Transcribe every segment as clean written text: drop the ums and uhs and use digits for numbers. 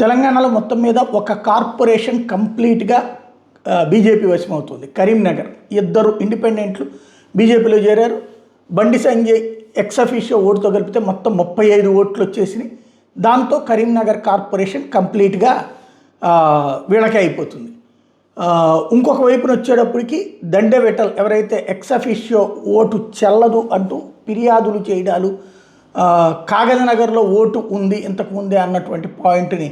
తెలంగాణలో మొత్తం మీద ఒక కార్పొరేషన్ కంప్లీట్గా బీజేపీ వశమవుతుంది. కరీంనగర్ ఇద్దరు ఇండిపెండెంట్లు బీజేపీలో చేరారు. బండి సంజయ్ ఎక్సఫీషియో ఓటుతో కలిపితే మొత్తం 35 ఓట్లు వచ్చేసినాయి. దాంతో కరీంనగర్ కార్పొరేషన్ కంప్లీట్గా వీళ్ళకే అయిపోతుంది. ఇంకొక వైపున వచ్చేటప్పటికి దండే విఠల్ ఎవరైతే ఎక్సఫీషియో ఓటు చెల్లదు అంటూ ఫిర్యాదులు చేయడాలు, కాగజ్నగర్లో ఓటు ఉంది ఇంతకుముందే అన్నటువంటి పాయింట్ని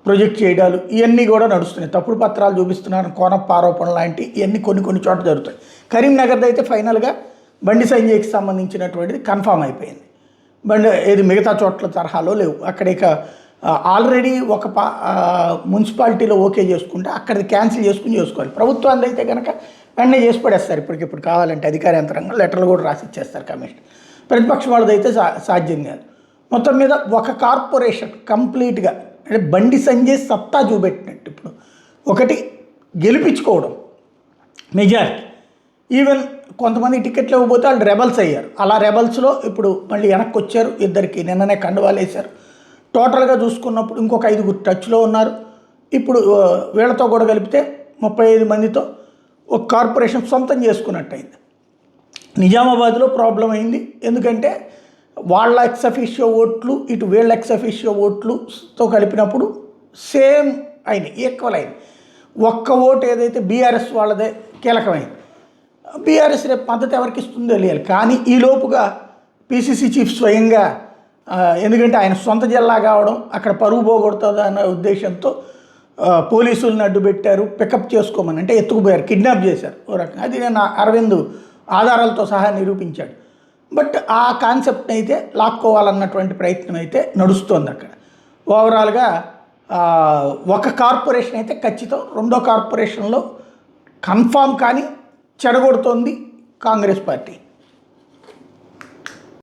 ప్రొజెక్ట్ చేయడాలు ఇవన్నీ కూడా నడుస్తున్నాయి. తప్పుడు పత్రాలు చూపిస్తున్నారు, కోనప్ప ఆరోపణలు లాంటి ఇవన్నీ కొన్ని చోట్ల జరుగుతాయి. కరీంనగర్ది అయితే ఫైనల్గా బండి సంజయ్కి సంబంధించినటువంటిది కన్ఫామ్ అయిపోయింది. ఏది మిగతా చోట్ల తరహాలో లేవు. అక్కడ ఇక ఆల్రెడీ ఒక మున్సిపాలిటీలో ఓకే చేసుకుంటే అక్కడిది క్యాన్సిల్ చేసుకోవాలి. ప్రభుత్వాన్ని అయితే కనుక వెంటనే చేసి పడేస్తారు. ఇప్పటికిప్పుడు కావాలంటే అధికార యంత్రాంగం లెటర్లు కూడా రాసి ఇచ్చేస్తారు కమిషన్. ప్రతిపక్షం వాళ్ళదైతే సాధ్యం కాదు. మొత్తం మీద ఒక కార్పొరేషన్ కంప్లీట్గా అంటే బండి సంజయ్ సత్తా చూపెట్టినట్టు ఇప్పుడు ఒకటి గెలిపించుకోవడం మెజారిటీ. ఈవెన్ కొంతమంది టికెట్లు ఇవ్వకపోతే వాళ్ళు రెబల్స్ అయ్యారు. అలా రెబల్స్లో ఇప్పుడు మళ్ళీ వెనక్కి వచ్చారు. ఇద్దరికి నిన్ననే కండువాలు వేశారు. టోటల్గా చూసుకున్నప్పుడు ఇంకొక 5 టచ్లో ఉన్నారు. ఇప్పుడు వీళ్ళతో కూడా కలిపితే 35 మందితో ఒక కార్పొరేషన్ సొంతం చేసుకున్నట్టు అయింది. నిజామాబాద్లో ప్రాబ్లం అయింది. ఎందుకంటే వాళ్ళ ఎక్సఫీషియో ఓట్లు ఇటు వీళ్ళ ఎక్సఫీషియో ఓట్లుతో కలిపినప్పుడు సేమ్ అయినాయి, ఈక్వల్ అయింది. ఒక్క ఓటు ఏదైతే బీఆర్ఎస్ వాళ్ళదే కీలకమైంది. బీఆర్ఎస్ రేపు మద్దతు ఎవరికి ఇస్తుందో తెలియాలి. కానీ ఈలోపుగా పీసీసీ చీఫ్ స్వయంగా, ఎందుకంటే ఆయన సొంత జిల్లా కావడం అక్కడ పరువు పోగొడుతుంది అన్న ఉద్దేశంతో పోలీసులను అడ్డుపెట్టారు. పికప్ చేసుకోమని అంటే ఎత్తుకుపోయారు, కిడ్నాప్ చేశారు ఓ రకంగా. అది నేను అరవింద్ ఆధారాలతో సహా నిరూపించాడు. బట్ ఆ కాన్సెప్ట్ని అయితే లాక్కోవాలన్నటువంటి ప్రయత్నం అయితే నడుస్తోంది అక్కడ. ఓవరాల్గా ఒక కార్పొరేషన్ అయితే ఖచ్చితం, రెండో కార్పొరేషన్లో కన్ఫామ్ కానీ చెడగొడుతోంది కాంగ్రెస్ పార్టీ.